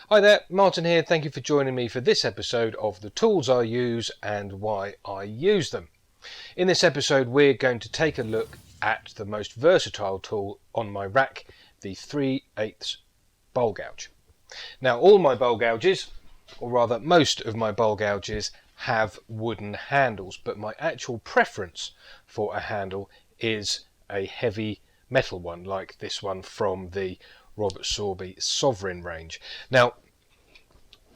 Hi there, Martin here. Thank you for joining me for this episode of the tools I use and why I use them. In this episode we're going to take a look at the most versatile tool on my rack, the 3/8 bowl gouge. Now all my bowl gouges, or rather most of my bowl gouges, have wooden handles, but my actual preference for a handle is a heavy metal one like this one from the Robert Sorby Sovereign range. Now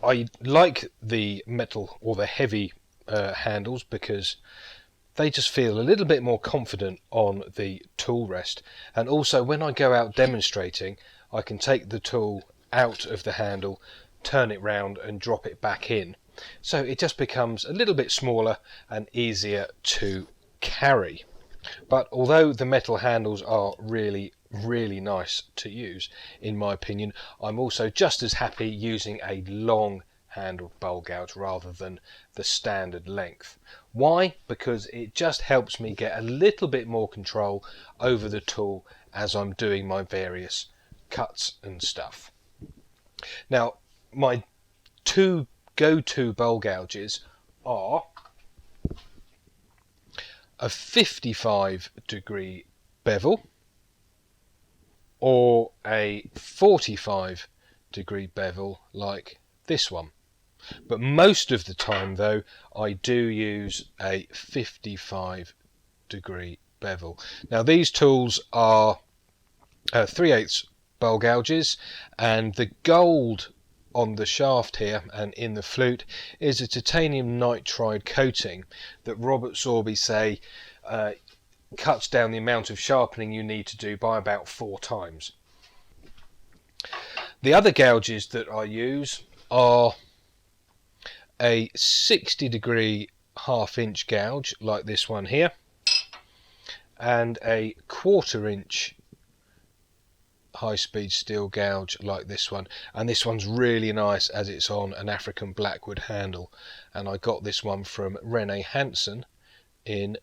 I like the metal or the heavy handles because they just feel a little bit more confident on the tool rest, and also when I go out demonstrating I can take the tool out of the handle, turn it round and drop it back in, so it just becomes a little bit smaller and easier to carry. But although the metal handles are really nice to use, in my opinion, I'm also just as happy using a long handled bowl gouge rather than the standard length. Why? Because it just helps me get a little bit more control over the tool as I'm doing my various cuts and stuff. Now my two go-to bowl gouges are a 55 degree bevel or a 45 degree bevel like this one, but most of the time though I do use a 55 degree bevel. Now these tools are 3/8 bowl gouges, and the gold on the shaft here and in the flute is a titanium nitride coating that Robert Sorby say cuts down the amount of sharpening you need to do by about 4 times. The other gouges that I use are a 60 degree half-inch gouge like this one here, and a 1/4 inch high-speed steel gouge like this one, and this one's really nice as it's on an African blackwood handle, and I got this one from Rene Hansen in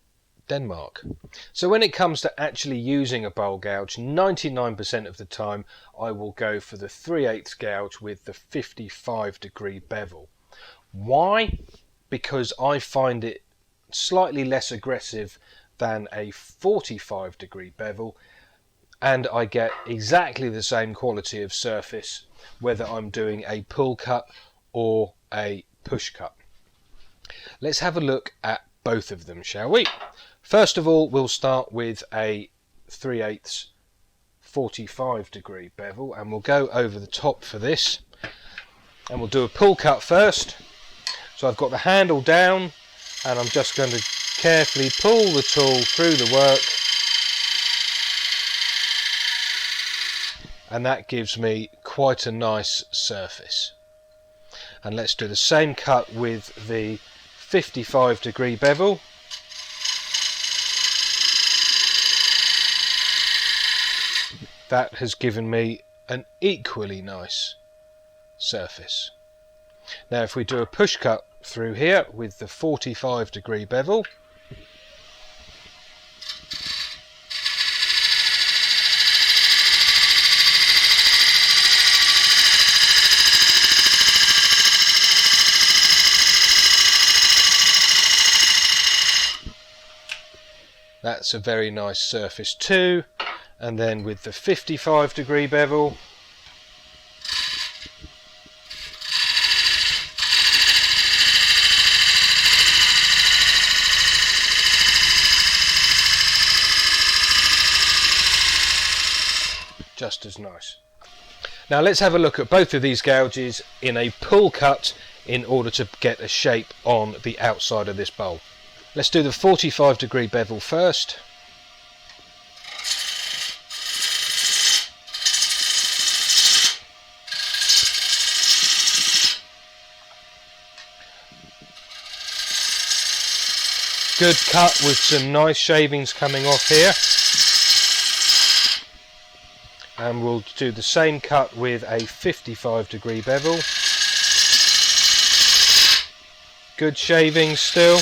Denmark. So when it comes to actually using a bowl gouge, 99% of the time I will go for the 3/8 gouge with the 55 degree bevel. Why? Because I find it slightly less aggressive than a 45 degree bevel, and I get exactly the same quality of surface whether I'm doing a pull cut or a push cut. Let's have a look at both of them, shall we? First of all, we'll start with a 3/8 45 degree bevel, and we'll go over the top for this, and we'll do a pull cut first. So I've got the handle down and I'm just going to carefully pull the tool through the work, and that gives me quite a nice surface. And let's do the same cut with the 55 degree bevel. That has given me an equally nice surface. Now if we do a push cut through here with the 45 degree bevel, that's a very nice surface too. And then with the 55 degree bevel, just as nice. Now let's have a look at both of these gouges in a pull cut in order to get a shape on the outside of this bowl. Let's do the 45 degree bevel first. Good cut with some nice shavings coming off here. And we'll do the same cut with a 55 degree bevel. Good shavings still.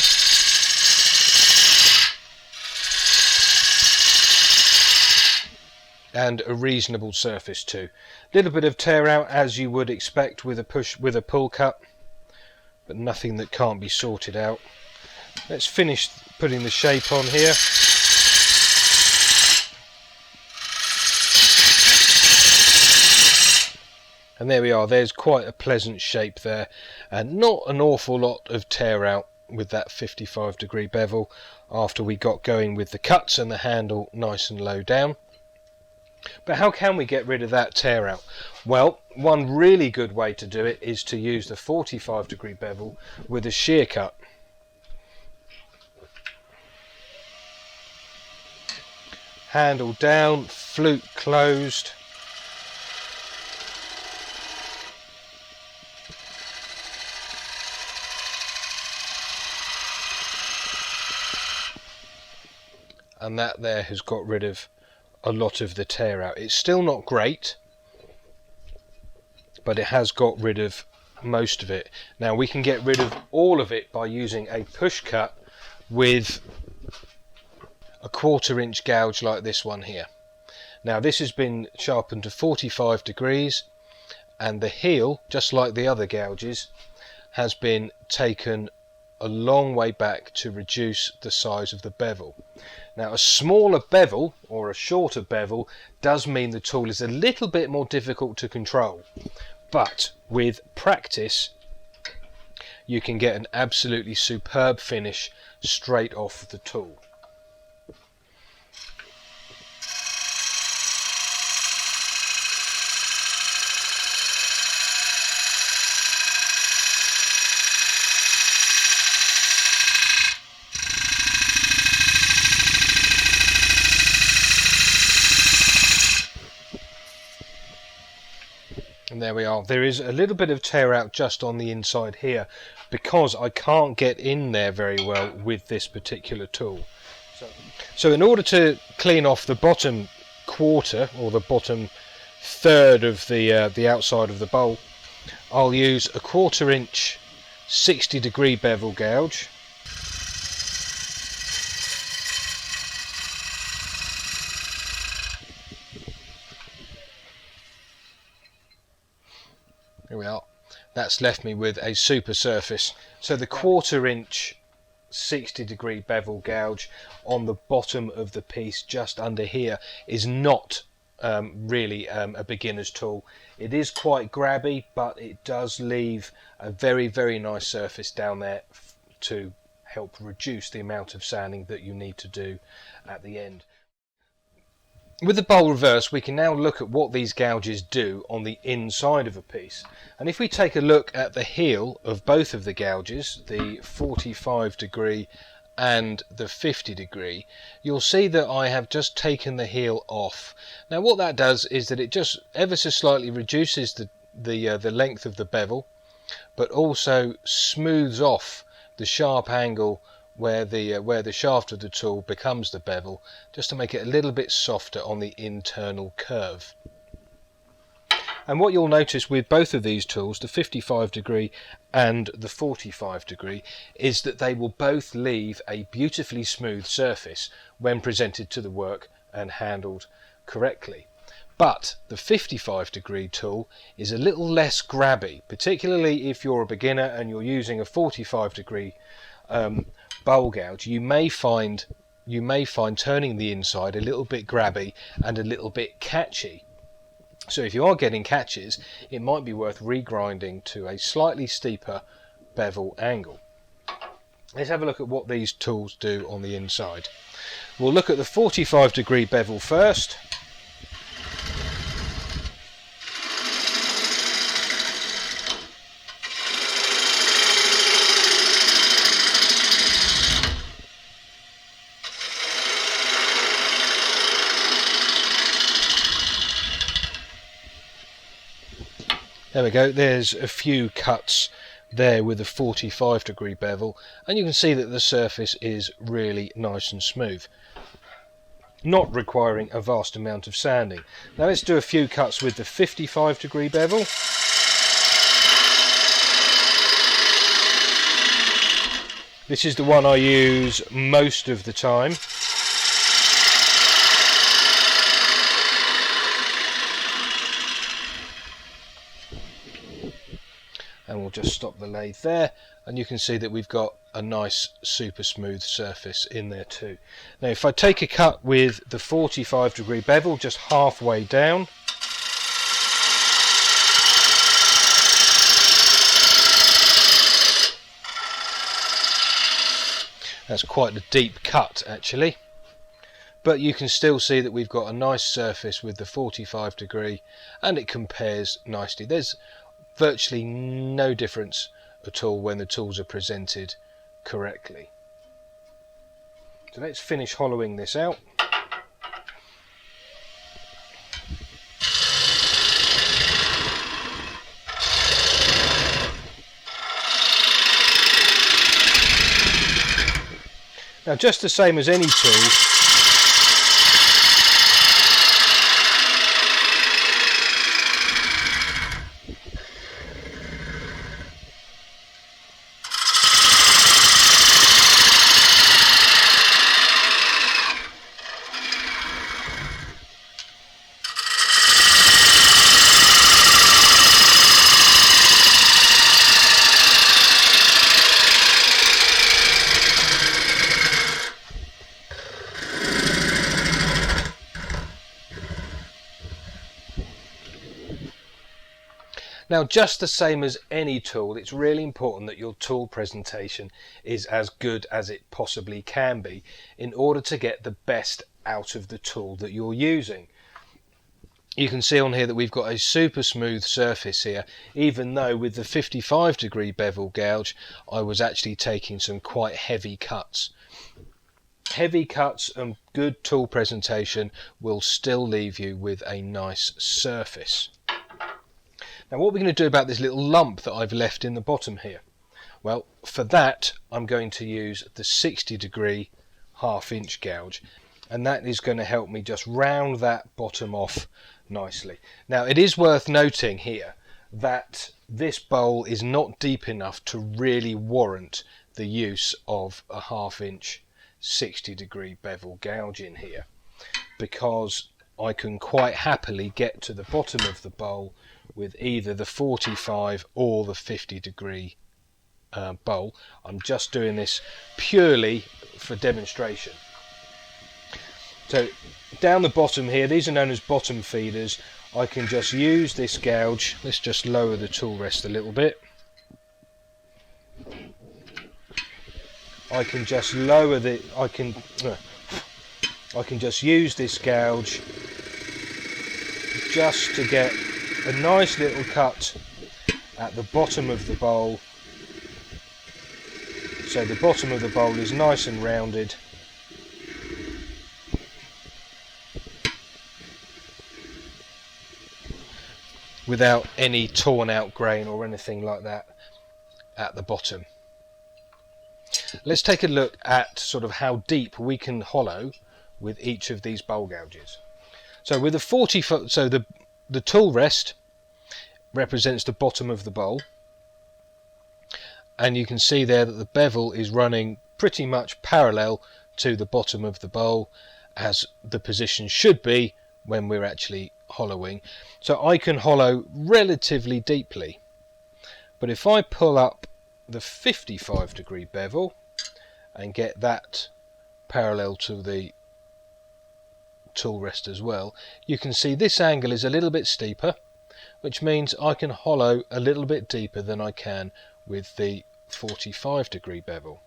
and a reasonable surface too. A little bit of tear out as you would expect with a pull cut, but nothing that can't be sorted out. Let's finish putting the shape on here. And there we are, there's quite a pleasant shape there, and not an awful lot of tear out with that 55 degree bevel after we got going with the cuts and the handle nice and low down. But how can we get rid of that tear out? Well, one really good way to do it is to use the 45 degree bevel with a shear cut. Handle down, flute closed. And that there has got rid of a lot of the tear out. It's still not great, but it has got rid of most of it. Now we can get rid of all of it by using a push cut with a 1/4 inch gouge like this one here. Now this has been sharpened to 45 degrees, and the heel, just like the other gouges, has been taken a long way back to reduce the size of the bevel. Now a smaller bevel or a shorter bevel does mean the tool is a little bit more difficult to control, but with practice you can get an absolutely superb finish straight off the tool. And there we are. There is a little bit of tear out just on the inside here because I can't get in there very well with this particular tool. So in order to clean off the bottom quarter or the bottom third of the outside of the bowl, I'll use a 1/4 inch 60 degree bevel gouge. Here we are. That's left me with a super surface. So the 1/4 inch 60 degree bevel gouge on the bottom of the piece just under here is not really a beginner's tool. It is quite grabby, but it does leave a very, very nice surface down there to help reduce the amount of sanding that you need to do at the end. With the bowl reverse, we can now look at what these gouges do on the inside of a piece. And if we take a look at the heel of both of the gouges, the 45 degree and the 50 degree, you'll see that I have just taken the heel off. Now what that does is that it just ever so slightly reduces the length of the bevel, but also smooths off the sharp angle where the shaft of the tool becomes the bevel, just to make it a little bit softer on the internal curve. And what you'll notice with both of these tools, the 55 degree and the 45 degree, is that they will both leave a beautifully smooth surface when presented to the work and handled correctly. But the 55 degree tool is a little less grabby, particularly if you're a beginner and you're using a 45 degree bowl gouge. You may find turning the inside a little bit grabby and a little bit catchy. So if you are getting catches, it might be worth regrinding to a slightly steeper bevel angle. Let's have a look at what these tools do on the inside. We'll look at the 45 degree bevel first. There we go, there's a few cuts there with the 45 degree bevel, and you can see that the surface is really nice and smooth, not requiring a vast amount of sanding. Now let's do a few cuts with the 55 degree bevel. This is the one I use most of the time. and we'll just stop the lathe there, and you can see that we've got a nice super smooth surface in there too. Now if I take a cut with the 45 degree bevel just halfway down, that's quite a deep cut actually, but you can still see that we've got a nice surface with the 45 degree and it compares nicely. There's virtually no difference at all when the tools are presented correctly. So let's finish hollowing this out. Now just the same as any tool, now just the same as any tool, it's really important that your tool presentation is as good as it possibly can be in order to get the best out of the tool that you're using. You can see on here that we've got a super smooth surface here, even though with the 55 degree bevel gouge I was actually taking some quite heavy cuts. Heavy cuts and good tool presentation will still leave you with a nice surface. Now what we're going to do about this little lump that I've left in the bottom here? Well, for that I'm going to use the 60 degree half-inch gouge, and that is going to help me just round that bottom off nicely. Now it is worth noting here that this bowl is not deep enough to really warrant the use of a half-inch 60 degree bevel gouge in here, because I can quite happily get to the bottom of the bowl with either the 45 or the 50 degree bowl. I'm just doing this purely for demonstration. So down the bottom here, these are known as bottom feeders. I can just use this gouge. Let's just lower the tool rest a little bit. I can just lower the, I can just use this gouge just to get a nice little cut at the bottom of the bowl, so the bottom of the bowl is nice and rounded. Without any torn out grain or anything like that at the bottom. Let's take a look at sort of how deep we can hollow with each of these bowl gouges. So with a 40 foot, so the tool rest represents the bottom of the bowl, and you can see there that the bevel is running pretty much parallel to the bottom of the bowl, as the position should be when we're actually hollowing. So I can hollow relatively deeply, but if I pull up the 55 degree bevel and get that parallel to the tool rest as well, you can see this angle is a little bit steeper, which means I can hollow a little bit deeper than I can with the 45 degree bevel.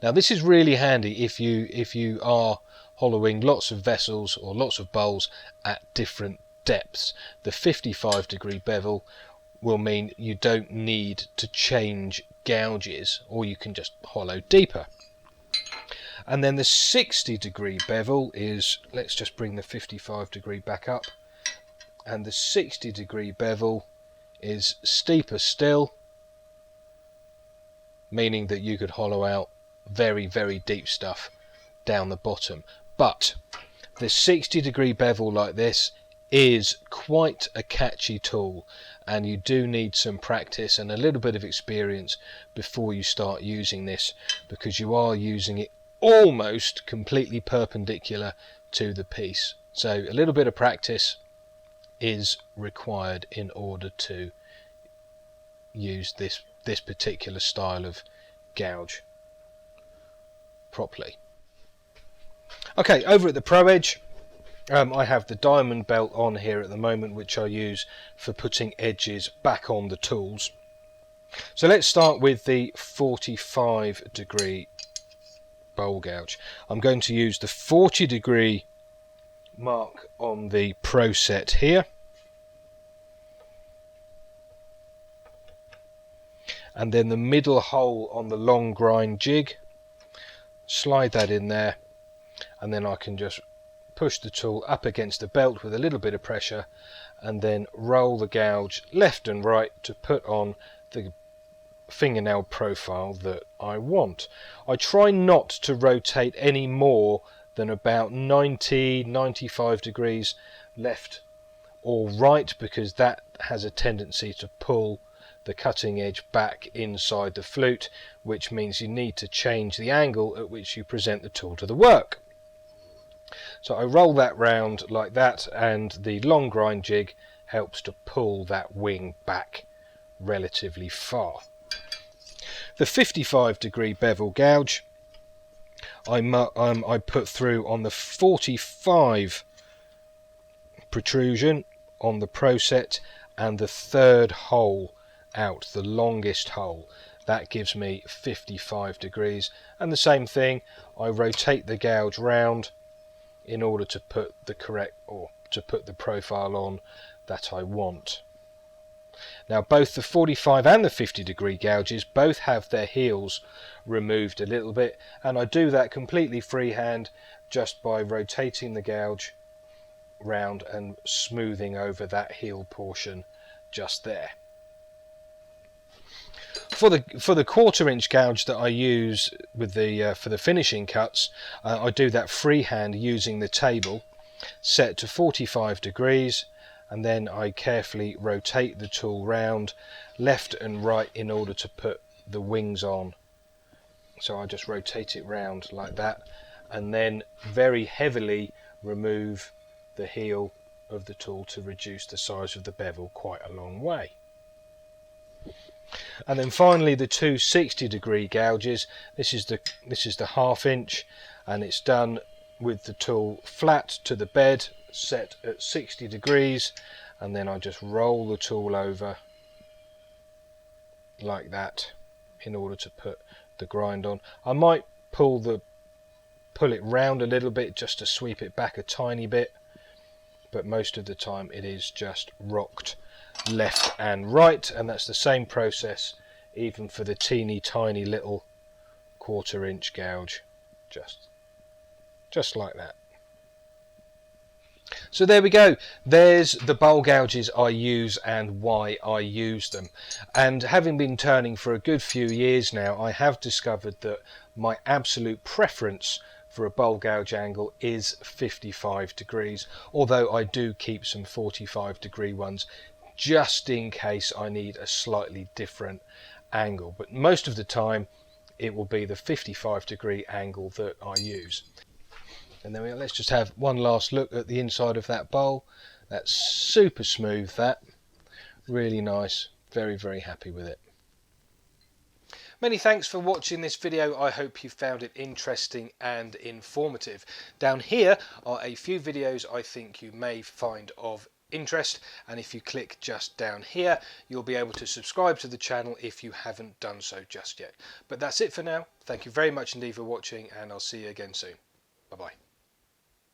Now this is really handy if you are hollowing lots of vessels or lots of bowls at different depths. The 55 degree bevel will mean you don't need to change gouges, or you can just hollow deeper. And then the 60 degree bevel is, let's just bring the 55 degree back up, and the 60 degree bevel is steeper still, meaning that you could hollow out very, very deep stuff down the bottom. But the 60 degree bevel like this is quite a catchy tool, and you do need some practice and a little bit of experience before you start using this, because you are using it almost completely perpendicular to the piece. So a little bit of practice is required in order to use this particular style of gouge properly. Okay, over at the Pro Edge, I have the diamond belt on here at the moment, which I use for putting edges back on the tools. So let's start with the 45 degree bowl gouge. I'm going to use the 40 degree mark on the Pro set here, and then the middle hole on the long grind jig, slide that in there, and then I can just push the tool up against the belt with a little bit of pressure, and then roll the gouge left and right to put on the fingernail profile that I want. I try not to rotate any more than about 90-95 degrees left or right, because that has a tendency to pull the cutting edge back inside the flute, which means you need to change the angle at which you present the tool to the work. So I roll that round like that, and the long grind jig helps to pull that wing back relatively far. The 55 degree bevel gouge I put through on the 45 protrusion on the Pro set, and the third hole out, the longest hole. That gives me 55 degrees, and the same thing, I rotate the gouge round in order to put the correct, or to put the profile on that I want. Now both the 45 and the 50 degree gouges both have their heels removed a little bit, and I do that completely freehand just by rotating the gouge round and smoothing over that heel portion just there. For the 1/4 inch gouge that I use with the for the finishing cuts, I do that freehand using the table set to 45 degrees, and then I carefully rotate the tool round left and right in order to put the wings on. So I just rotate it round like that, and then very heavily remove the heel of the tool to reduce the size of the bevel quite a long way. And then finally the two 60 degree gouges. This is the 1/2 inch, and it's done with the tool flat to the bed set at 60 degrees, and then I just roll the tool over like that in order to put the grind on. I might pull it round a little bit just to sweep it back a tiny bit, but most of the time it is just rocked left and right, and that's the same process even for the teeny tiny little 1/4 inch gouge, just like that. So there we go, there's the bowl gouges I use and why I use them. And having been turning for a good few years now, I have discovered that my absolute preference for a bowl gouge angle is 55 degrees, although I do keep some 45 degree ones just in case I need a slightly different angle, but most of the time it will be the 55 degree angle that I use. And then let's just have one last look at the inside of that bowl. That's super smooth, that really nice, very happy with it. Many thanks for watching this video. I hope you found it interesting and informative. Down here are a few videos I think you may find of interest, and if you click just down here you'll be able to subscribe to the channel if you haven't done so just yet. But that's it for now. Thank you very much indeed for watching, and I'll see you again soon. Bye bye.